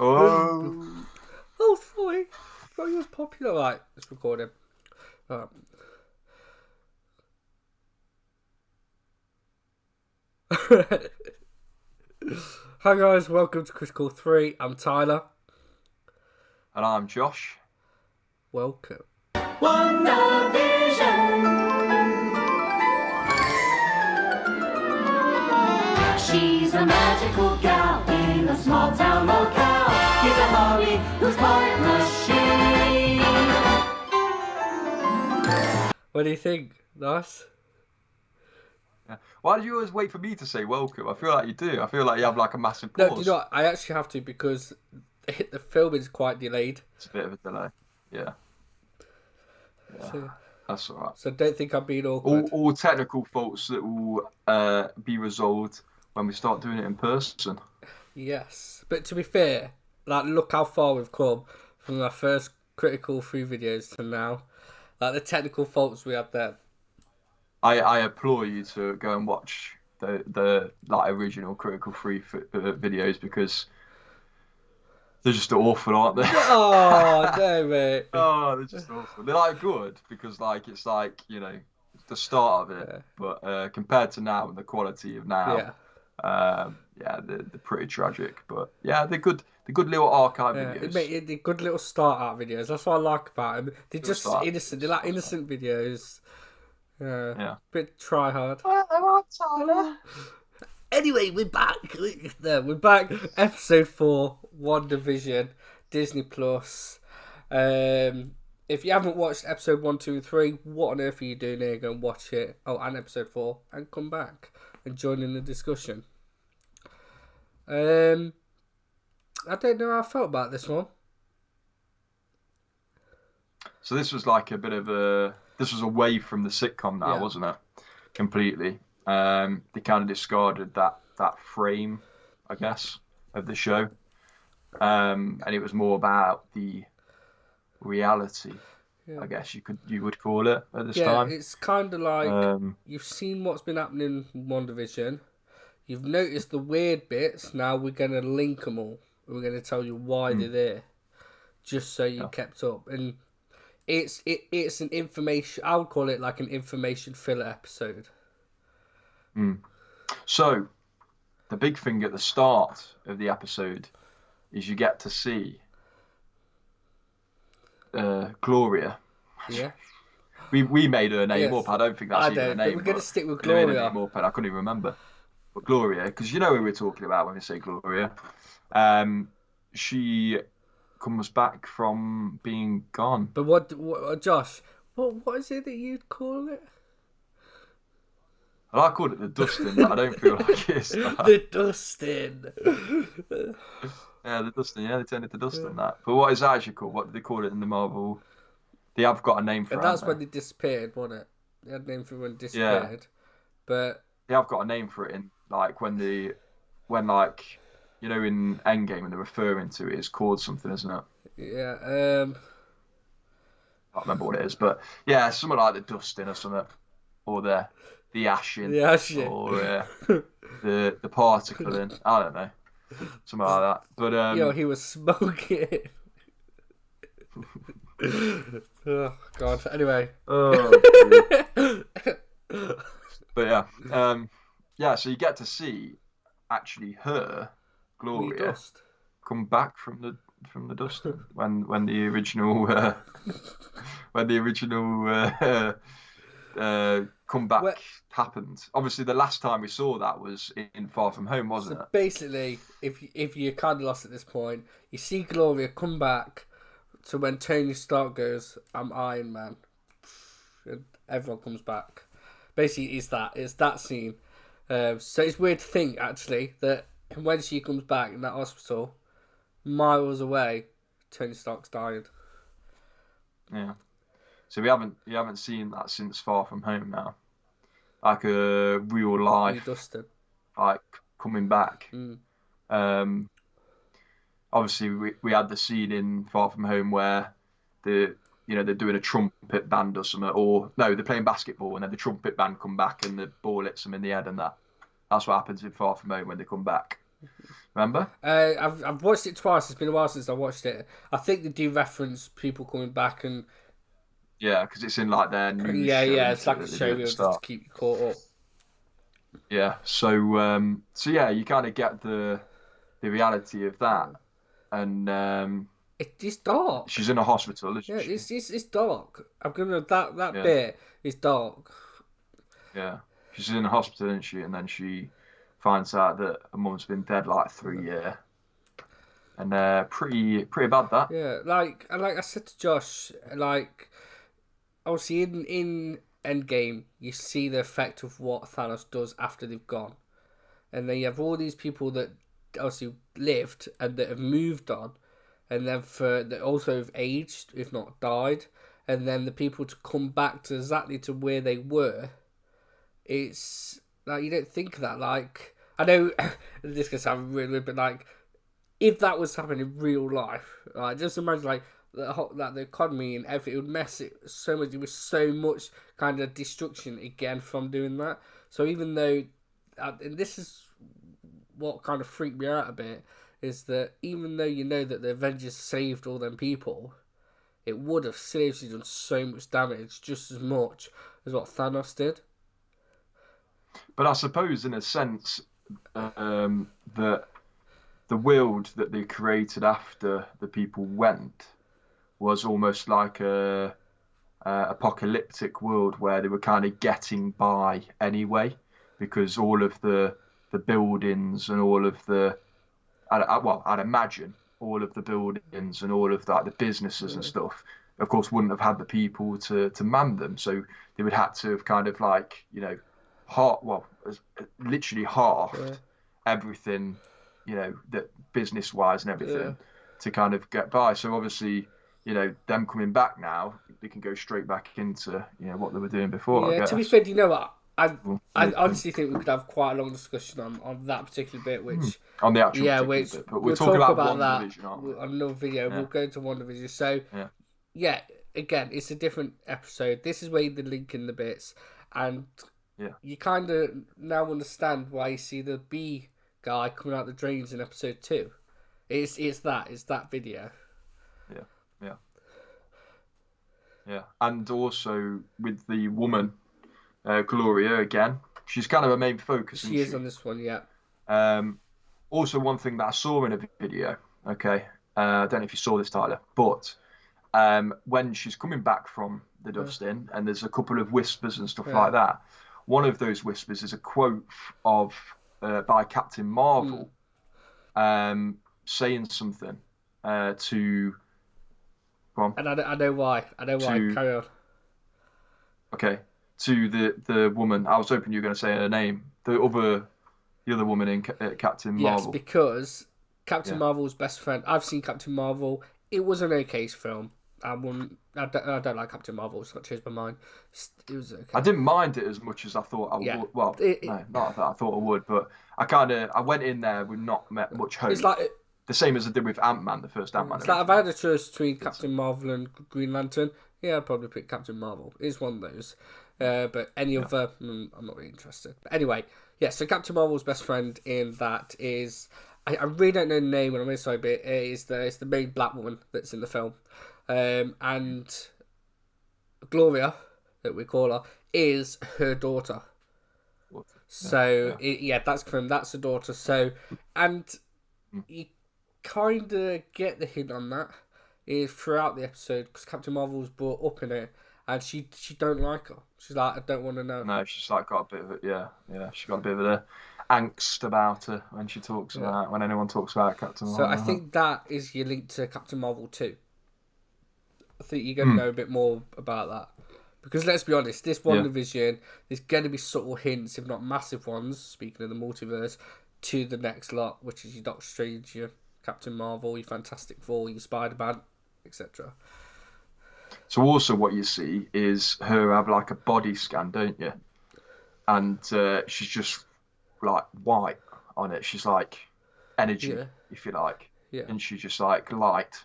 Oh. Oh, sorry. Thought he was popular. Right, let's record him. Right. Hi guys, welcome to Critical 3. I'm Tyler. And I'm Josh. Welcome. WandaVision. She's a magical gal in a small town locale. He's a Harley who's part machine. What do you think? Nice? Yeah. Why did you always wait for me to say welcome? I feel like you do. I feel like you have like a massive No, pause. do you know what? I actually have to because the film is quite delayed. It's a bit of a delay. Yeah. So, That's alright. so don't think I'm being awkward. All technical faults that will be resolved when we start doing it in person. Yes, but to be fair, like look how far we've come from our first Critical 3 videos to now. Like the technical faults we had there. I implore you to go and watch the like original Critical 3 videos because they're just awful, aren't they? Oh no, mate. Oh, they're just awful. They're like good because like it's like the start of it, Yeah. but compared to now and the quality of now, Yeah. they're pretty tragic. But yeah, they're good. They're good little archive videos. Mate, they're good little start out videos. That's what I like about them. They're just start. innocent. They're like innocent videos. Yeah. Bit try hard. Well, Tyler. Anyway, we're back. We're back. Episode 4, WandaVision, Disney Plus. If you haven't watched episode 1, 2, and 3, what on earth are you doing here? Go and watch it. Oh, and episode 4, and come back and join in the discussion. I don't know how I felt about this one. So this was like a bit of this was away from the sitcom now, Yeah. wasn't it? Completely. They kind of discarded that frame, I guess, of the show, and it was more about the reality. Yeah. I guess you would call it at this Yeah, time. it's kind of like Um, you've seen what's been happening in WandaVision. You've noticed the weird bits. Now we're going to link them all. We're going to tell you why they're there, just so you kept up. And it's an information. I would call it like an information filler episode. So the big thing at the start of the episode is you get to see Gloria. Yeah, We made her name Yes. up. I don't think that's I even don't. a But name. we're going to but stick with we made her Gloria. name up, and I couldn't even remember. But Gloria, because you know who we're talking about when we say Gloria. She comes back from being gone. But what Josh? What is it that you'd call it? Well, I called it the dusting, but I don't feel like it's that. The dusting. Yeah, the dusting. Yeah, they turned it to dusting that. But what is that actually called? What do they call it in the Marvel? They have got a name for it. And that's haven't when they disappeared, wasn't it? They had a name for when they disappeared. But they have got a name for it in like when like in Endgame when they're referring to it, it's called something, isn't it? yeah, I can't remember what it is, but yeah, something like the dusting or something, or the ashing, the ashing. or the particling. I don't know, something like that. But He was smoking. Oh God. Anyway. But yeah. So you get to see actually her, Gloria, Dust. come back from the dust when the original comeback happened. Obviously, the last time we saw that was in Far From Home, wasn't So it? basically, if you're kind of lost at this point, you see Gloria come back to when Tony Stark goes, "I'm Iron Man," and everyone comes back. Basically, it's that scene. So it's weird to think actually that when she comes back in that hospital, miles away, Tony Stark's died. Yeah. So you haven't seen that since Far From Home now, like a real life, Dustin. like coming back. Obviously, we had the scene in Far From Home where they're doing a trumpet band or something, or no, they're playing basketball and then the trumpet band come back and the ball hits them in the head, and that's what happens in Far From Home when they come back. Remember? I've watched it twice. It's been a while since I watched it. I think they do reference people coming back and Yeah, because it's in like their news show. yeah. It's isn't like it, a that they show do at the reel just to start. keep you caught up. Yeah. So yeah, you kind of get the reality of that, and It's dark. she's in a hospital, Yeah, isn't she? it's dark. I'm gonna that Yeah. bit is dark. Yeah. She's in a hospital, isn't she? And then she finds out that her mum's been dead like 3 years, and pretty bad that. Yeah, like I said to Josh, like obviously in Endgame, you see the effect of what Thanos does after they've gone, and then you have all these people that obviously lived and that have moved on, and then for that also have aged, if not died, and then the people to come back to exactly to where they were. It's like you don't think of that. Like I know this can sound really weird, but like if that was happening in real life, like just imagine like the economy and everything, it would mess it so much. There was so much kind of destruction again from doing that. So even though, and this is what kind of freaked me out a bit, is that even though you know that the Avengers saved all them people, it would have seriously done so much damage, just as much as what Thanos did. But I suppose, in a sense, that the world that they created after the people went was almost like a apocalyptic world where they were kind of getting by anyway, because all of the buildings and all of I'd imagine all of the buildings and all of that, the businesses and stuff, of course, wouldn't have had the people to man them. So they would have to have kind of like, literally halved everything, that business wise and everything to kind of get by. So obviously, them coming back now, they can go straight back into, what they were doing before, I Yeah, guess. to be fair, you know what? I Yeah. honestly think we could have quite a long discussion on that particular bit, which On the actual yeah, particular which bit. But we'll we're talking talk about about WandaVision, aren't we? that on another video. Yeah. We'll go into WandaVision. So Yeah. yeah, again, it's a different episode. This is where you link in the bits, and Yeah. you kind of now understand why you see the B guy coming out the drains in episode 2. It's that video. Yeah. Yeah. Yeah. And also with the woman, Gloria again, she's kind of a main focus, She is on this one, yeah. Also, one thing that I saw in a video, okay, I don't know if you saw this, Tyler, but when she's coming back from the dust-in and there's a couple of whispers and stuff like that, one of those whispers is a quote by Captain Marvel saying something to... Go on. And I know why. Carry on. Okay. To the woman, I was hoping you were going to say her name. The other woman in Captain Marvel. Yes, because Captain Marvel's best friend. I've seen Captain Marvel. It was an okay film. I don't like Captain Marvel. It's not changed my mind. It was okay. I didn't mind it as much as I thought I would. Well, no, not that I thought I would, but I went in there with not much hope. It's like the same as I did with Ant-Man, the first Ant-Man. It's like if I had a choice between Captain Marvel and Green Lantern, yeah, I'd probably pick Captain Marvel. It's one of those. But any other, I'm not really interested. But anyway, yeah, so Captain Marvel's best friend in that is... I really don't know the name, and I'm really sorry, but it's the main black woman that's in the film. And Gloria, that we call her, is her daughter. So, that's confirmed. That's her daughter. So, and you kind of get the hint on that throughout the episode, because Captain Marvel's brought up in it, and she don't like her. She's like, I don't want to know. No, she's like got a bit of it. Yeah. She's got a bit of the angst about her when she talks about when anyone talks about Captain Marvel. So I think that is your link to Captain Marvel too. I think you're going to know a bit more about that. Because let's be honest, this WandaVision, there's going to be subtle hints, if not massive ones, speaking of the multiverse, to the next lot, which is your Doctor Strange, your Captain Marvel, your Fantastic Four, your Spider-Man, etc. So also what you see is her have like a body scan, don't you? And she's just like white on it. She's like energy, if you like. Yeah. And she's just like light.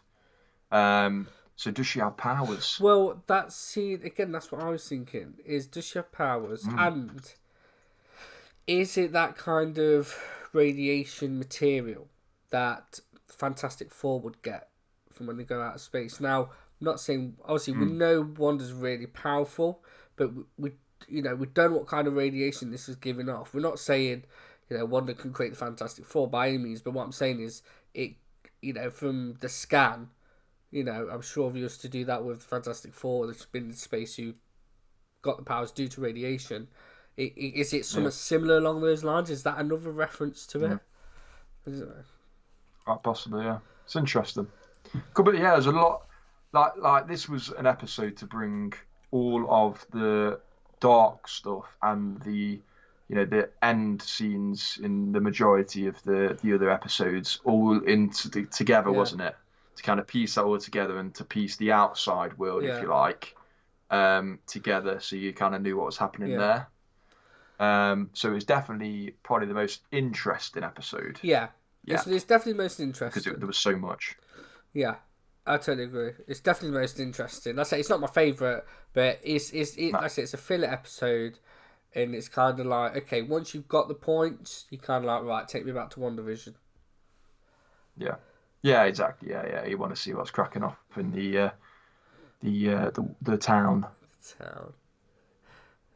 So does she have powers? Well, that's what I was thinking. Is does she have powers? And is it that kind of radiation material that Fantastic Four would get from when they go out of space. Now, I'm not saying, obviously, we know Wanda's really powerful, but we don't know what kind of radiation this is giving off. We're not saying, Wanda can create the Fantastic Four by any means, but what I'm saying is, from the scan, I'm sure if you was to do that with Fantastic Four that's been in space, who got the powers due to radiation, is it something similar along those lines? Is that another reference to it? Possibly, yeah. It's interesting. But yeah, there's a lot. Like this was an episode to bring all of the dark stuff and the end scenes in the majority of the other episodes all together, wasn't it? To kind of piece that all together and to piece the outside world, if you like, together, so you kind of knew what was happening there. So it's definitely probably the most interesting episode. Yeah. It's definitely the most interesting. Because there was so much. Yeah, I totally agree. It's definitely the most interesting. Like I say, it's not my favourite, but like I say, it's a filler episode, and it's kind of like, okay, once you've got the points, you kind of like, right, take me back to WandaVision. Yeah. Yeah, exactly. Yeah. You want to see what's cracking off in the town. The town.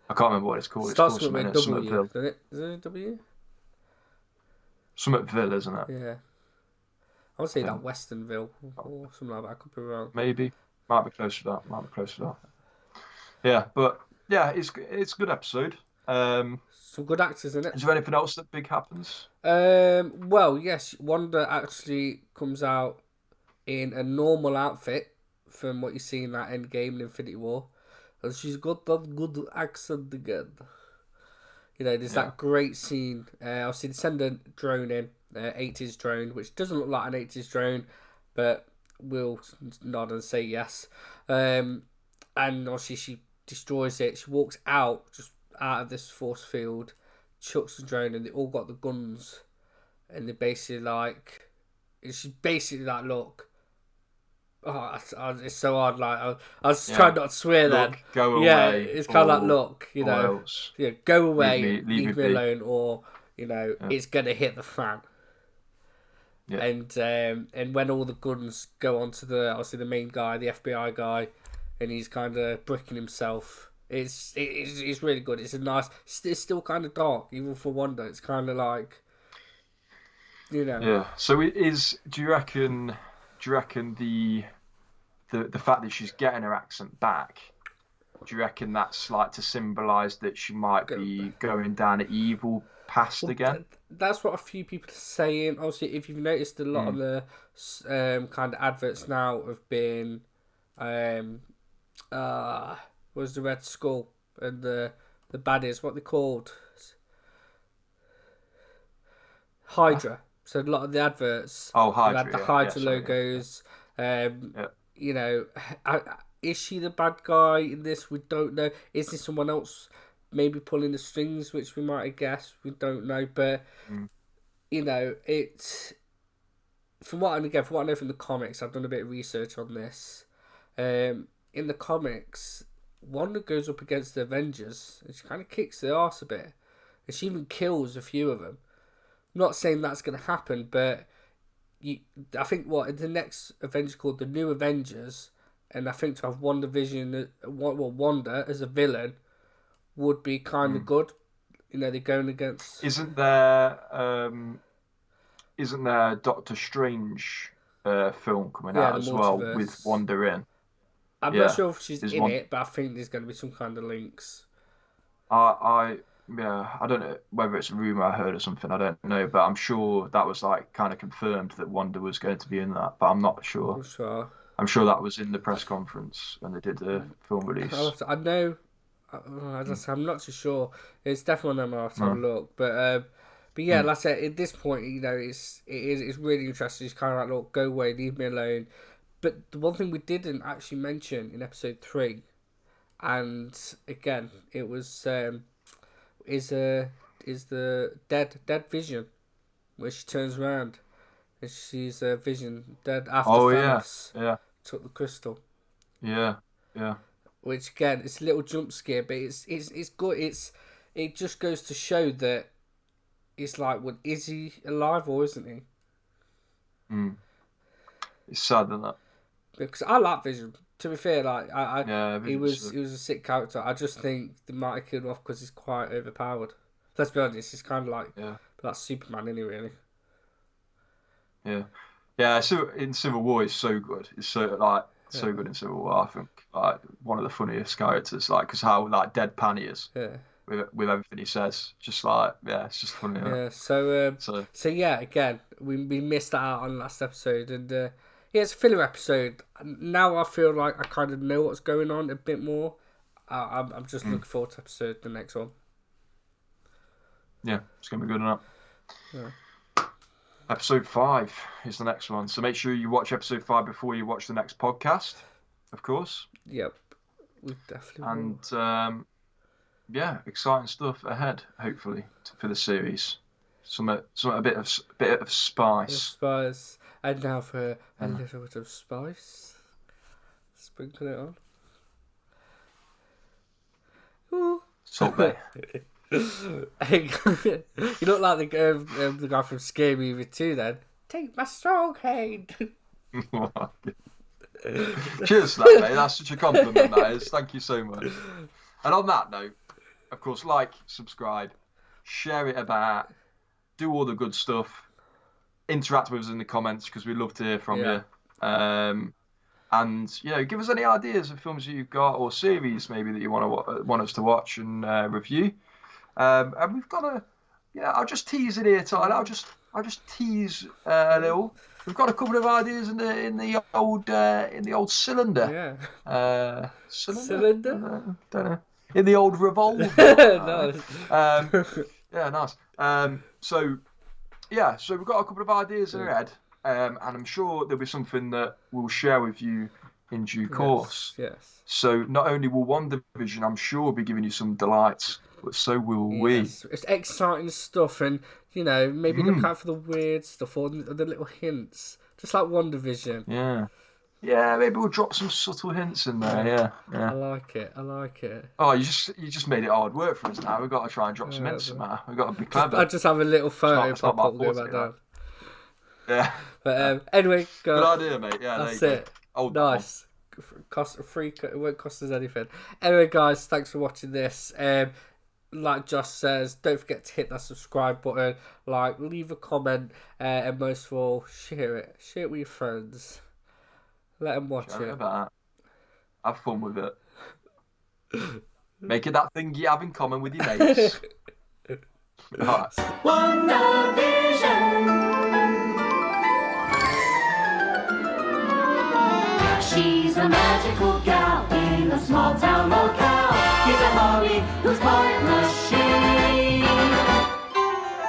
I can't remember what it's called. Starts with a W, doesn't it? Is it a W? Summitville, isn't it? Yeah. I would say like Westernville or something like that. I could be wrong. Maybe. Might be close to that. Yeah, but yeah, it's a good episode. Some good actors in it. Is there anything else that big happens? Well, yes, Wanda actually comes out in a normal outfit from what you see in that Endgame and Infinity War. And she's got that good accent again. There's that great scene. Obviously, they send a drone in, 80s drone, which doesn't look like an 80s drone, but we'll nod and say yes. And obviously, she destroys it. She walks out of this force field, chucks the drone, and they all got the guns. And they're basically like, she's basically like, look. Oh, it's so hard. Like I was trying not to swear. Look, then go away. Yeah, it's kind of like, look, go away, leave me alone, or it's gonna hit the fan. Yeah. And when all the guns go onto obviously the main guy, the FBI guy, and he's kind of bricking himself. It's really good. It's it's still kind of dark, even for Wanda. It's kind of like, Yeah. So it is. Do you reckon the fact that she's getting her accent back? Do you reckon that's like to symbolise that she might be going down an evil past again? That's what a few people are saying. Obviously, if you've noticed, a lot of the kind of adverts now have been, was the Red Skull and the baddies, what they called, Hydra. So a lot of the adverts Hydra, had the Hydra logos. Is she the bad guy in this? We don't know. Is this someone else maybe pulling the strings, which we might have guessed? We don't know. But, it's... From what I know from the comics, I've done a bit of research on this. In the comics, Wanda goes up against the Avengers and she kind of kicks their arse a bit. And she even kills a few of them. I'm not saying that's going to happen, but I think the next Avengers called the New Avengers, and I think to have WandaVision, Wanda as a villain would be kind of good. They're going against. Isn't there Doctor Strange film coming out as well with Wanda in? I'm not sure if she's in it, but I think there's going to be some kind of links. I don't know whether it's a rumor I heard or something. I don't know, but I'm sure that was like kind of confirmed that Wanda was going to be in that. But I'm not sure. I'm sure that was in the press conference when they did the film release. I know. I'm not too sure. It's definitely on. I'll have to have a look. But yeah, like I said, at this point, it's really interesting. It's kind of like, look, go away, leave me alone. But the one thing we didn't actually mention in episode 3, and again, it was. Is the dead Vision, where she turns around and she's Vision dead after Thanos took the crystal. Yeah. Which again, it's a little jump scare, but it's good. It just goes to show that it's like, well, is he alive or isn't he? It's sad, isn't it? Because I like Vision. To be fair, like he Vision's was a sick character. I just think they might have killed him off because he's quite overpowered. Let's be honest, he's kind of like Superman, isn't he, really? Yeah. So in Civil War, he's so good. It's so good in Civil War. I think like one of the funniest characters, like because how like deadpan he is. Yeah. With everything he says, just like it's just funny. Yeah. So yeah, again, we missed that out on last episode, and it's a filler episode. Now I feel like I kind of know what's going on a bit more. I'm just looking forward to the next one. Yeah, it's gonna be good enough. Yeah. Episode 5 is the next one, so make sure you watch episode 5 before you watch the next podcast, of course. Yep, we definitely will. And exciting stuff ahead, hopefully, for the series. A bit of spice. Spice, and now for a little bit of spice. Sprinkle it on. Ooh. Salt Bay. You look like the guy from Scary Movie 2 then. Take my strong hand. Cheers for that, mate. That's such a compliment, that is. Thank you so much. And on that note, of course, like, subscribe, share it about, do all the good stuff, interact with us in the comments because we love to hear from you. And give us any ideas of films that you've got or series maybe that you want us to watch and review. And we've got I'll just tease it here, Tyler. I'll just tease a little. We've got a couple of ideas in the old cylinder. Yeah. Cylinder? Don't know. In the old revolver. Nice. Nice. So we've got a couple of ideas in our head, and I'm sure there'll be something that we'll share with you in due course. Yes. So not only will WandaVision, I'm sure, be giving you some delights, but so will we. It's exciting stuff, and maybe look out for the weird stuff or the little hints, just like WandaVision. Yeah, maybe we'll drop some subtle hints in there. Yeah. I like it. Oh, you just made it hard work for us now. We've got to try and drop some hints somehow. We've got to be clever. I just have a little photo pop up, go back down. Yeah. But anyway, good idea, mate. Yeah, that's it. Nice. It won't cost us anything. Anyway, guys, thanks for watching this. Like Josh says, don't forget to hit that subscribe button, leave a comment, and most of all, share it. Share it with your friends. Let them watch it. Have fun with it. Make it that thing you have in common with your mates. Right. WandaVision. She's a magical gal in a small town locale. He's a hobby whose partner